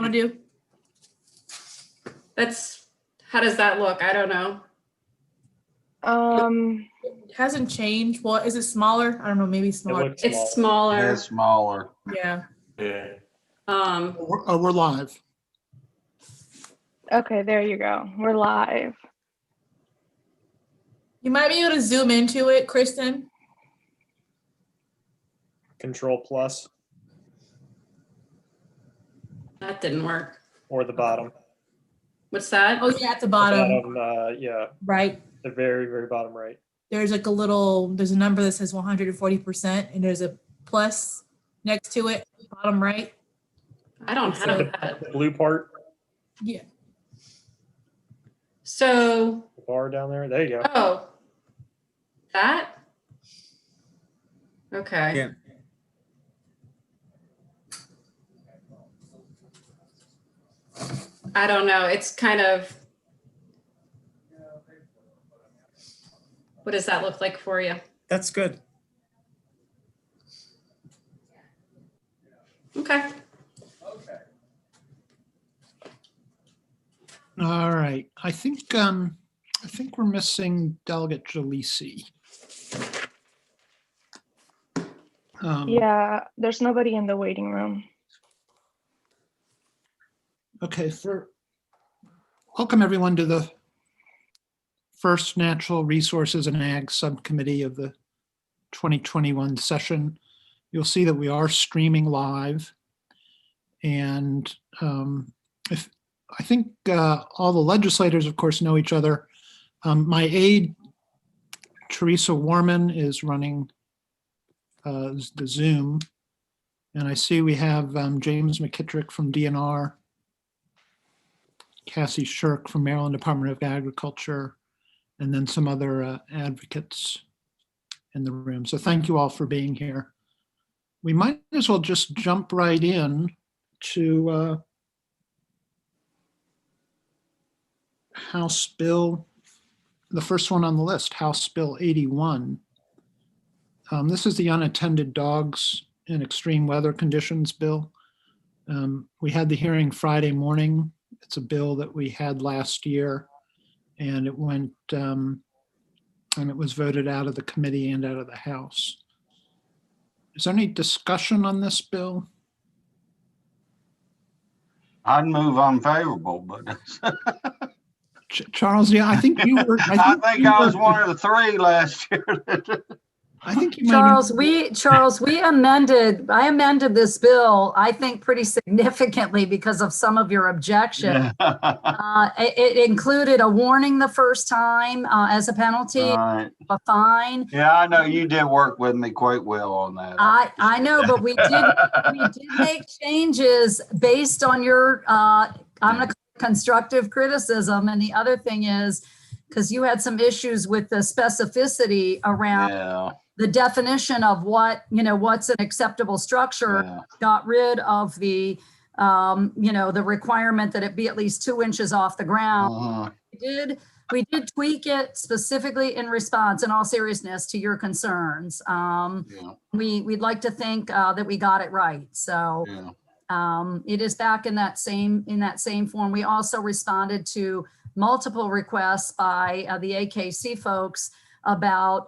want to do? How does that look? I don't know. It hasn't changed. Well, is it smaller? I don't know, maybe smaller. It's smaller. It's smaller. Yeah. Yeah. We're live. Okay, there you go. We're live. You might be able to zoom into it, Kristen. Control plus That didn't work. or the bottom. What's that? Oh, yeah, at the bottom. Yeah, Right. the very, very bottom right. There's like there's a number that says 140%, and there's a plus next to it, bottom right. I don't have that. The blue part, Yeah. So, the bar down there. There you go. oh, that? Okay. Yeah. I don't know. It's kind of, what does that look like for you? That's good. Okay. All right. I think we're missing Delegate Jalisi. Yeah, there's nobody in the waiting room. Okay, welcome everyone to the first Natural Resources and Ag Subcommittee of the 2021 session. You'll see that we are streaming live, and I think all the legislators, of course, know each other. My aide, Teresa Warman, is running the Zoom, and I see we have James McKittrick from DNR, Cassie Shirk from Maryland Department of Agriculture, and then some other advocates in the room. So thank you all for being here. We might as well just jump right in to House Bill, the first one on the list, House Bill 81. This is the Unattended Dogs in Extreme Weather Conditions bill. We had the hearing Friday morning. It's a bill that we had last year, and it went and it was voted out of the committee and out of the House. Is there any discussion on this bill? I'd move unfavorable, but Charles, yeah, I think you were. I think I was one of the three last year. I think you might have. Charles, I amended this bill, I think pretty significantly because of some of your objections. It included a warning the first time as a penalty, Right. a fine. Yeah, I know you did work with me quite well on that. I know, but we did make changes based on your, I'm going to constructive criticism. And the other thing is, because you had some issues with the specificity around the definition of what's an acceptable structure, got rid of the, the requirement that it be at least 2 inches off the ground. We did tweak it specifically in response, in all seriousness, to your concerns. We'd like to think that we got it right. So it is back in that same form. We also responded to multiple requests by the AKC folks about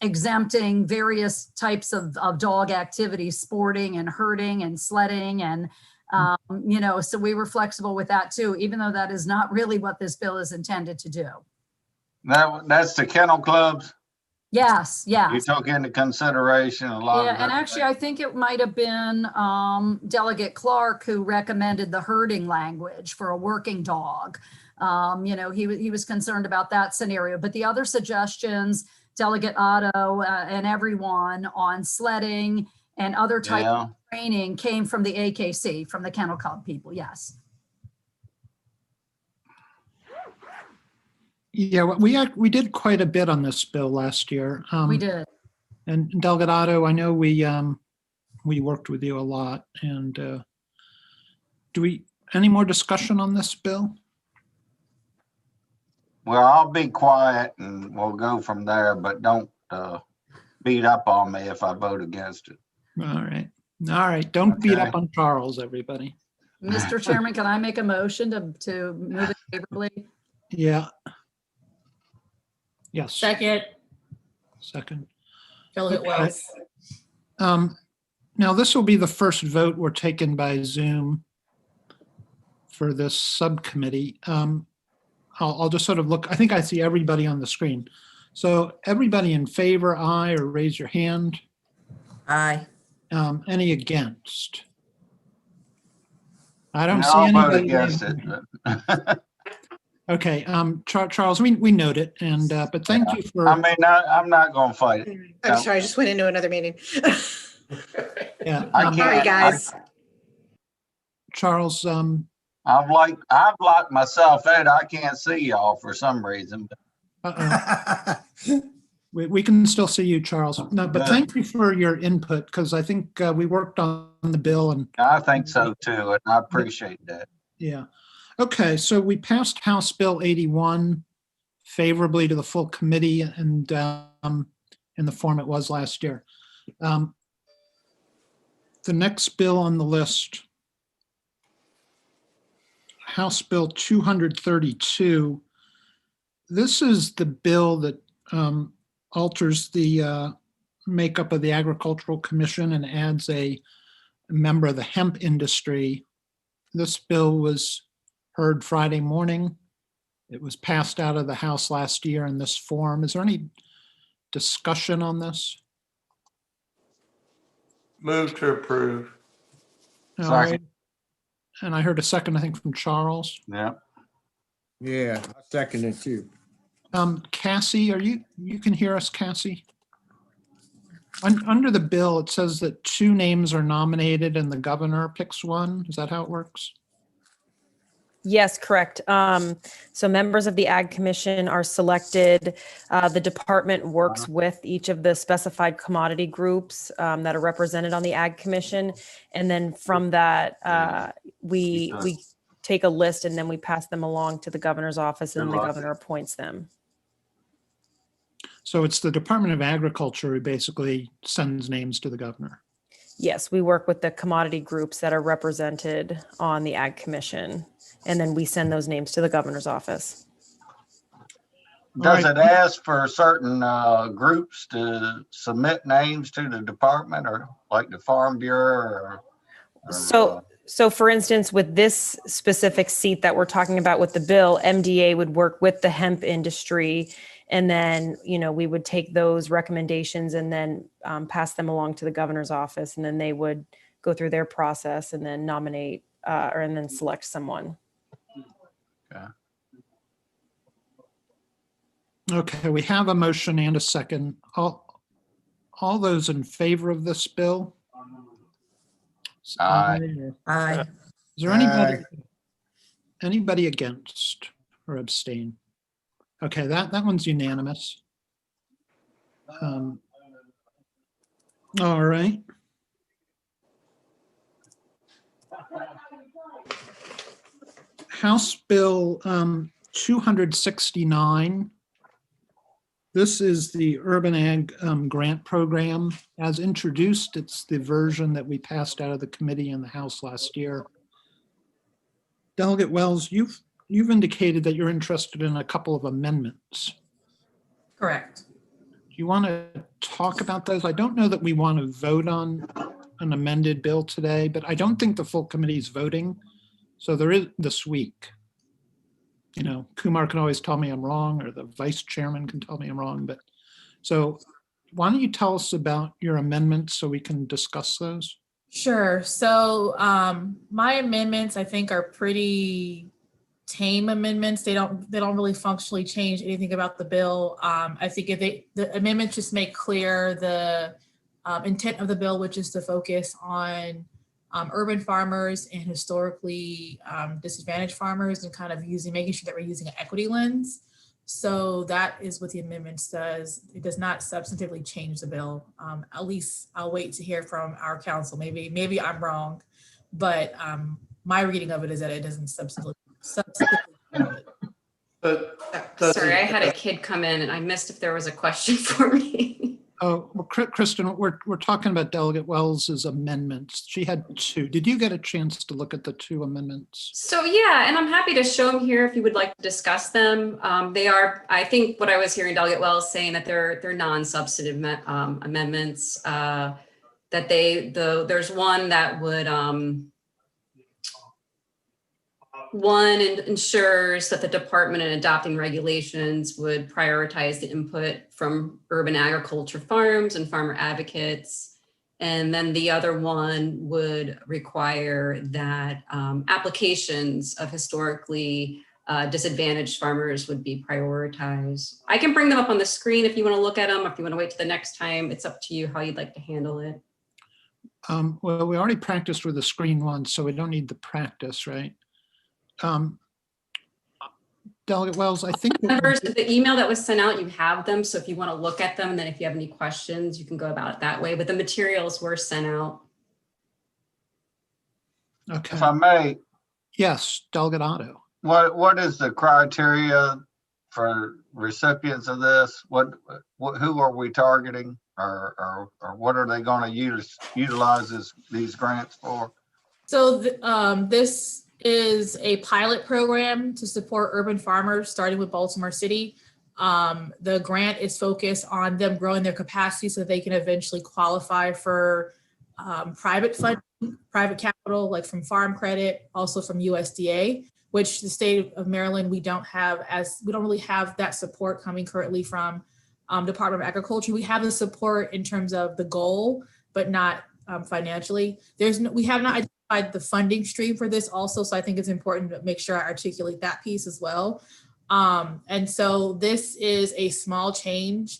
exempting various types of dog activities, sporting and herding and sledding. And, so we were flexible with that too, even though that is not really what this bill is intended to do. That's the kennel clubs? Yes, yes. You took into consideration a lot of and actually I think it might have been Delegate Clark who recommended the herding language for a working dog. He was concerned about that scenario, but the other suggestions, Delegate Otto and everyone on sledding and other type of training came from the AKC, from the Kennel Club people. Yes. Yeah, we did quite a bit on this bill last year. We did. And Delegate Otto, I know we worked with you a lot. And any more discussion on this bill? Well, I'll be quiet and we'll go from there, but don't beat up on me if I vote against it. All right. Don't beat up on Charles, everybody. Mr. Chairman, can I make a motion to move it favorably? Yeah. Yes, Second, second. Delegate Okay. Wells. Now, this will be the first vote we're taking by Zoom for this subcommittee. I'll just sort of look, I think I see everybody on the screen. So everybody in favor, aye, or raise your hand. Aye. Any against? I don't see I'll vote anybody. against it. but- Okay, Charles, we note it, and, but thank you for. I mean, I'm not gonna fight it. I'm sorry, I just went into another meeting. Yeah, I Sorry, can't- guys. Charles, I've locked myself in. I can't see y'all for some reason. we can still see you, Charles. No, but Good. thank you for your input, because I think we worked on the bill and, I think so too, and I appreciate that. yeah. Okay, so we passed House Bill 81 favorably to the full committee and in the form it was last year. The next bill on the list, House Bill 232. This is the bill that alters the makeup of the Agricultural Commission and adds a member of the hemp industry. This bill was heard Friday morning. It was passed out of the House last year in this form. Is there any discussion on this? Move to approve. All Second. right. And I heard a second, I think, from Charles. Yeah. Yeah, I second it too. Cassie, you can hear us, Cassie? Under the bill, it says that 2 names are nominated and the governor picks one. Is that how it works? Yes, correct. So members of the Ag Commission are selected. The department works with each of the specified commodity groups that are represented on the Ag Commission. And then from that, we take a list and then we pass them along to the governor's office and then the governor appoints them. So it's the Department of Agriculture who basically sends names to the governor. Yes, we work with the commodity groups that are represented on the Ag Commission. And then we send those names to the governor's office. Does it ask for certain groups to submit names to the department, or like the Farm Bureau or So for instance, with this specific seat that we're talking about with the bill, MDA would work with the hemp industry. And then, we would take those recommendations and then pass them along to the governor's office. And then they would go through their process and then nominate and then select someone. Okay, we have a motion and a second. All those in favor of this bill? Aye. Aye. Is there anybody against or abstain? Okay, that one's unanimous. All right. House Bill 269. This is the Urban Ag Grant Program. As introduced, it's the version that we passed out of the committee in the House last year. Delegate Wells, you've indicated that you're interested in a couple of amendments. Correct. Do you want to talk about those? I don't know that we want to vote on an amended bill today, but I don't think the full committee is voting. So there is this week. Kumar can always tell me I'm wrong, or the vice chairman can tell me I'm wrong. But so why don't you tell us about your amendments so we can discuss those? Sure. So my amendments, I think, are pretty tame amendments. They don't really functionally change anything about the bill. I think the amendments just make clear the intent of the bill, which is to focus on urban farmers and historically disadvantaged farmers, and kind of making sure that we're using an equity lens. So that is what the amendments does. It does not substantively change the bill. At least I'll wait to hear from our counsel. Maybe I'm wrong, but my reading of it is that it doesn't substantively change it. Sorry, I had a kid come in and I missed if there was a question for me. Oh, well, Kristen, we're talking about Delegate Wells's amendments. She had 2. Did you get a chance to look at the 2 amendments? So yeah, and I'm happy to show them here if you would like to discuss them. They are, I think what I was hearing Delegate Wells saying that they're non-substantive amendments. There's one that would, one ensures that the department in adopting regulations would prioritize the input from urban agriculture farms and farmer advocates. And then the other one would require that applications of historically disadvantaged farmers would be prioritized. I can bring them up on the screen if you want to look at them, or if you want to wait till the next time. It's up to you how you'd like to handle it. Well, we already practiced with the screen one, so we don't need the practice, right? Delegate Wells, I think Members, the email that was sent out, you have them. So if you want to look at them, and then if you have any questions, you can go about it that way. But the materials were sent out. Okay. If I may, Yes, Delegate Otto. what is the criteria for recipients of this? Who are we targeting, or what are they going to utilize these grants for? So this is a pilot program to support urban farmers, starting with Baltimore City. The grant is focused on them growing their capacity so they can eventually qualify for private funding, private capital, like from Farm Credit, also from USDA, which the state of Maryland, we don't really have that support coming currently from Department of Agriculture. We have the support in terms of the goal, but not financially. We have not identified the funding stream for this also, so I think it's important to make sure I articulate that piece as well. And so this is a small change.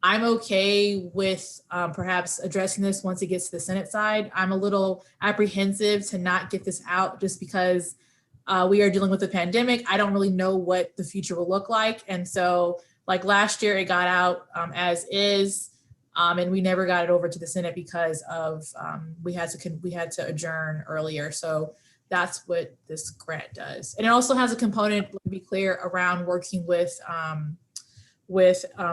I'm okay with perhaps addressing this once it gets to the Senate side. I'm a little apprehensive to not get this out just because we are dealing with a pandemic. I don't really know what the future will look like. And so like last year, it got out as is. And we never got it over to the Senate because of we had to adjourn earlier. So that's what this grant does. And it also has a component, let me be clear, around working with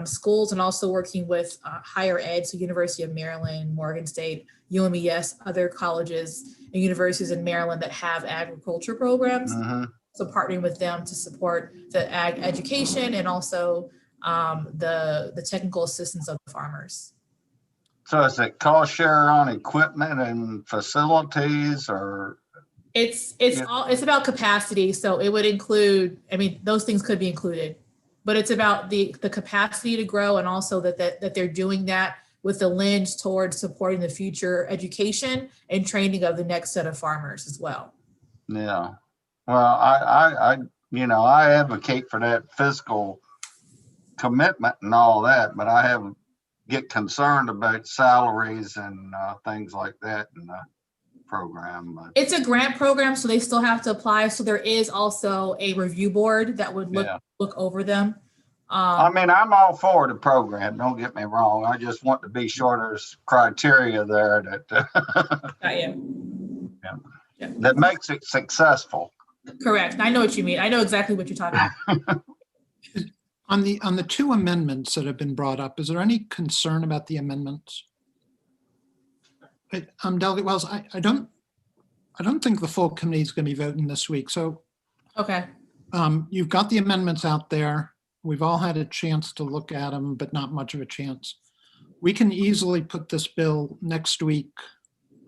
schools and also working with higher ed. So University of Maryland, Morgan State, UMES, other colleges and universities in Maryland that have agriculture programs. Mm-hmm. So partnering with them to support the ag education and also the technical assistance of the farmers. So is it cost share on equipment and facilities, or? It's about capacity. So it would include, I mean, those things could be included, but it's about the capacity to grow, and also that they're doing that with the lens towards supporting the future education and training of the next set of farmers as well. Yeah. Well, I advocate for that fiscal commitment and all that, but I get concerned about salaries and things like that in the program. It's a grant program, so they still have to apply. So there is also a review board that would look over them. I mean, I'm all for the program. Don't get me wrong. I just want to be sure there's criteria there that makes it successful. Correct. I know what you mean. I know exactly what you're talking about. On the 2 amendments that have been brought up, is there any concern about the amendments? Delegate Wells, I don't think the full committee is going to be voting this week. So okay. You've got the amendments out there. We've all had a chance to look at them, but not much of a chance. We can easily put this bill next week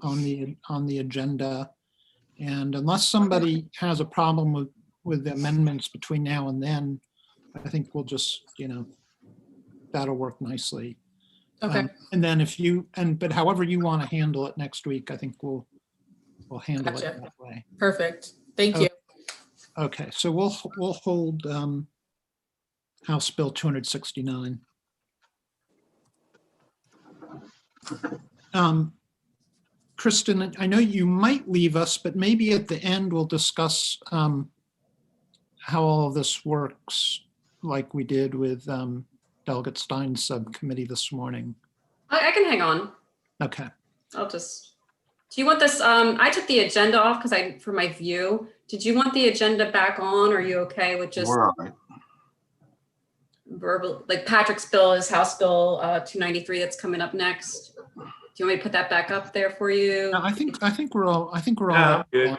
on the agenda. And unless somebody has a problem with the amendments between now and then, I think we'll just, that'll work nicely. Okay. And then but however you want to handle it next week, I think we'll handle it that way. Perfect. Thank you. Okay, so we'll hold House Bill 269. Kristen, I know you might leave us, but maybe at the end we'll discuss how all of this works, like we did with Delegate Stein's subcommittee this morning. I can hang on. Okay. Do you want this? I took the agenda off for my view. Did you want the agenda back on? Or are you okay with just? Right. verbal, like Patrick's bill is House Bill 293 that's coming up next. Do you want me to put that back up there for you? No, I think we're all. Yeah, good.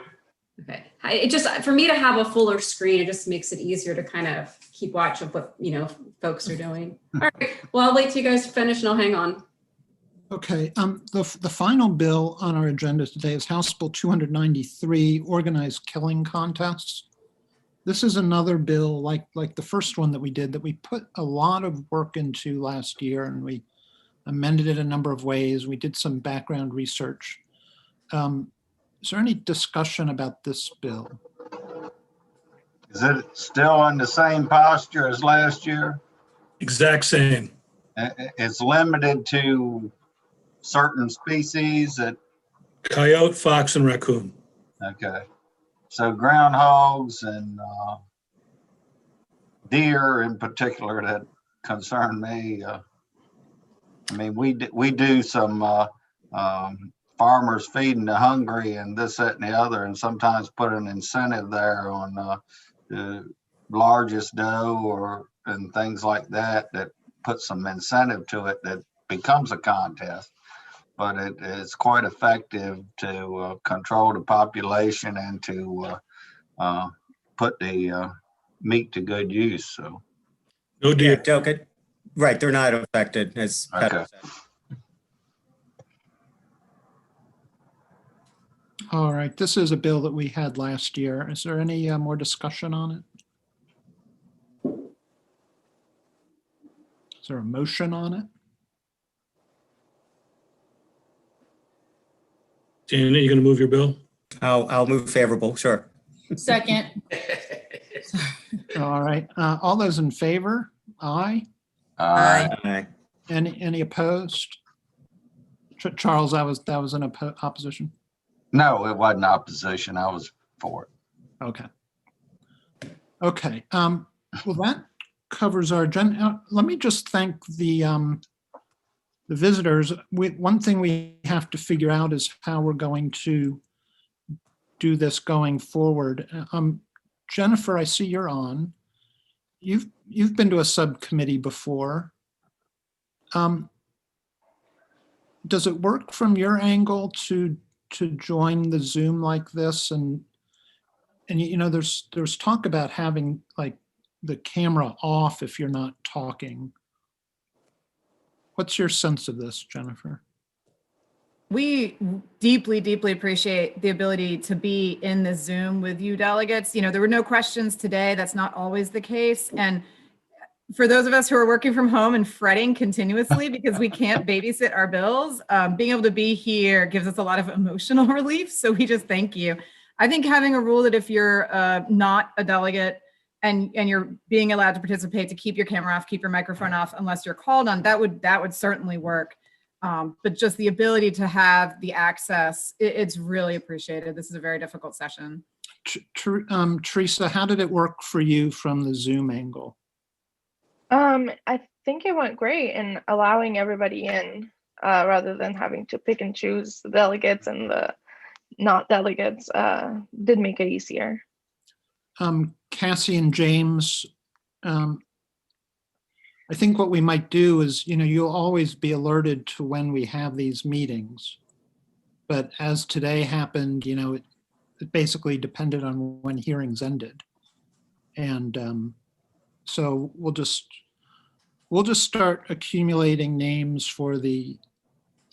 Okay. It just, for me to have a fuller screen, it just makes it easier to kind of keep watch of what, folks are doing. All right. Well, I'll wait till you guys finish and I'll hang on. Okay, the final bill on our agenda today is House Bill 293, Organized Killing Contests. This is another bill like the first one that we did that we put a lot of work into last year, and we amended it a number of ways. We did some background research. Is there any discussion about this bill? Is it still in the same posture as last year? Exact same. It's limited to certain species that, Coyote, fox, and raccoon. okay. So groundhogs and deer in particular that concern me. I mean, we do some farmers feeding the hungry and this, that, and the other, and sometimes put an incentive there on the largest doe and things like that put some incentive to it that becomes a contest. But it's quite effective to control the population and to put the meat to good use. So, No deer. Delegate. Right, they're not affected, as Patrick said. All right, this is a bill that we had last year. Is there any more discussion on it? Is there a motion on it? Janet, you gonna move your bill? I'll move favorable, sure. Second. All right, all those in favor? Aye. Aye. Any opposed? Charles, that was an opposition. no, it wasn't opposition. I was for it. Okay. Okay. Well, that covers our agenda. Let me just thank the visitors. One thing we have to figure out is how we're going to do this going forward. Jennifer, I see you're on. You've been to a subcommittee before. Does it work from your angle to join the Zoom like this? And there's talk about having like the camera off if you're not talking. What's your sense of this, Jennifer? We deeply, deeply appreciate the ability to be in the Zoom with you delegates. There were no questions today. That's not always the case. And for those of us who are working from home and fretting continuously because we can't babysit our bills, being able to be here gives us a lot of emotional relief. So we just thank you. I think having a rule that if you're not a delegate and you're being allowed to participate, to keep your camera off, keep your microphone off unless you're called on, that would certainly work. But just the ability to have the access, it's really appreciated. This is a very difficult session. Teresa, how did it work for you from the Zoom angle? I think it went great in allowing everybody in rather than having to pick and choose the delegates and the not delegates did make it easier. Cassie and James, I think what we might do is, you'll always be alerted to when we have these meetings. But as today happened, it basically depended on when hearings ended. And so we'll just start accumulating names for the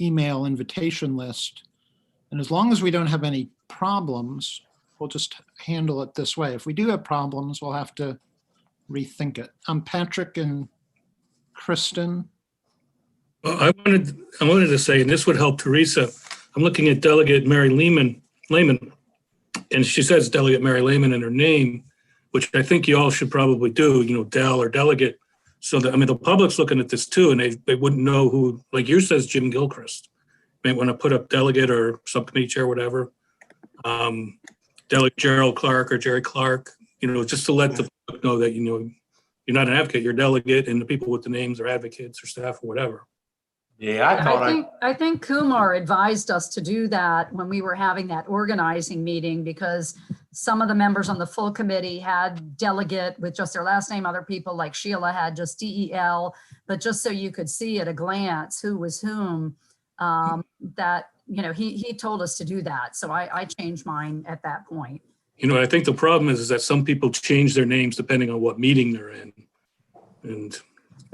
email invitation list. And as long as we don't have any problems, we'll just handle it this way. If we do have problems, we'll have to rethink it. Patrick and Kristen. Well, I wanted to say, and this would help Teresa, I'm looking at Delegate Mary Lehman, and she says Delegate Mary Lehman in her name, which I think you all should probably do, Del or Delegate. So that, the public's looking at this too, and they wouldn't know who, like yours says Jim Gilchrist. May want to put up Delegate or Subcommittee Chair, whatever. Delegate Gerald Clark or Jerry Clark, just to let the public know that, you're not an advocate, you're a delegate, and the people with the names are advocates or staff or whatever. Yeah, I thought I think Kumar advised us to do that when we were having that organizing meeting, because some of the members on the full committee had delegate with just their last name. Other people like Sheila had just DEL, but just so you could see at a glance who was whom, that, you know, he told us to do that. So I changed mine at that point. You know, I think the problem is that some people change their names depending on what meeting they're in. And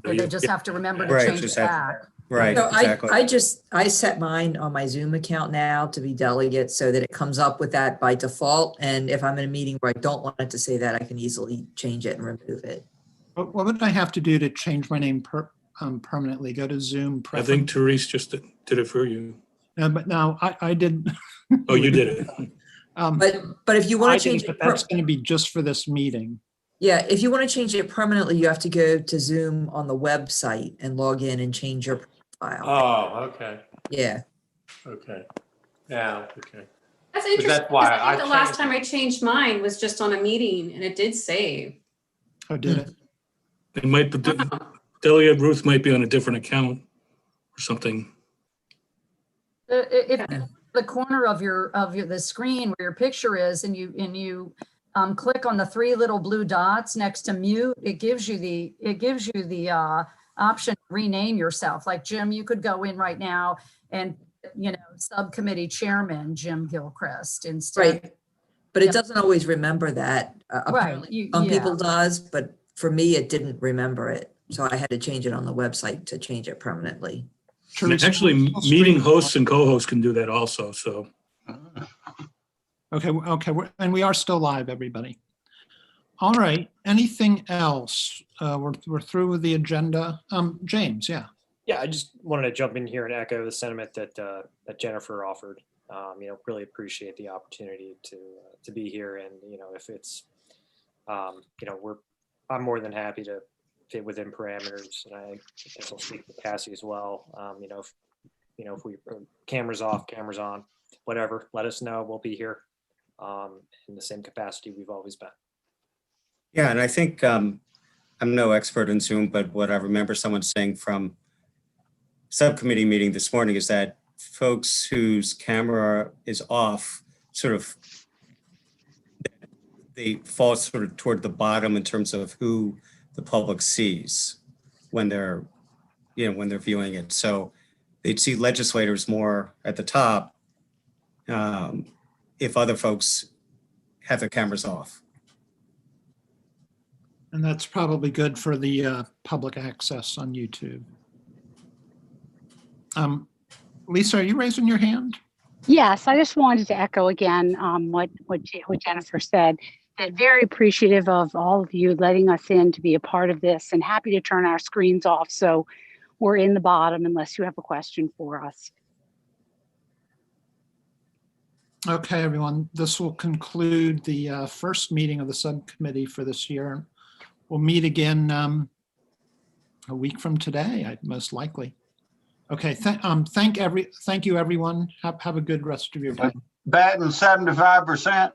Or they just have to remember to Right, change just it have- back. Right, So exactly. I set mine on my Zoom account now to be delegate so that it comes up with that by default. And if I'm in a meeting where I don't want it to say that, I can easily change it and remove it. What would I have to do to change my name permanently? Go to Zoom. I think Therese just did it for you. But no, I did. Oh, you did it. But if you I want to didn't, change but it, that's going to be just for this meeting. yeah, if you want to change it permanently, you have to go to Zoom on the website and log in and change your profile. Oh, okay, Yeah. okay. Yeah, okay. That's But interesting. that's why because I think I the last changed time I changed mine was just on a meeting and it did save. Oh, did it? It might, Delegate Ruth might be on a different account or something. If the corner of the screen where your picture is, and you click on the three little blue dots next to mute, it gives you the option to rename yourself. Like Jim, you could go in right now and, you know, Subcommittee Chairman Jim Gilchrist instead. Right. But it doesn't always remember that. Apparently some people does, but for me, it didn't remember it. So I had to change it on the website to change it permanently. And actually, meeting hosts and co-hosts can do that also, so. Okay, and we are still live, everybody. All right, anything else? We're through with the agenda. James, yeah. Yeah, I just wanted to jump in here and echo the sentiment that that Jennifer offered. You know, really appreciate the opportunity to be here, and you know, if it's, you know, I'm more than happy to fit within parameters, and I guess I'll speak to Cassie as well. If we cameras off, cameras on, whatever, let us know. We'll be here in the same capacity we've always been. Yeah, and I think I'm no expert in Zoom, but what I remember someone saying from subcommittee meeting this morning is that folks whose camera is off sort of, they fall sort of toward the bottom in terms of who the public sees when they're, you know, when they're viewing it. So they'd see legislators more at the top if other folks have their cameras off. And that's probably good for the public access on YouTube. Lisa, are you raising your hand? Yes, I just wanted to echo again what Jennifer said. And very appreciative of all of you letting us in to be a part of this, and happy to turn our screens off so we're in the bottom unless you have a question for us. Okay, everyone, this will conclude the first meeting of the subcommittee for this year. We'll meet again a week from today, most likely. Okay, thank you, everyone. Have a good rest of your day. Batting 75%.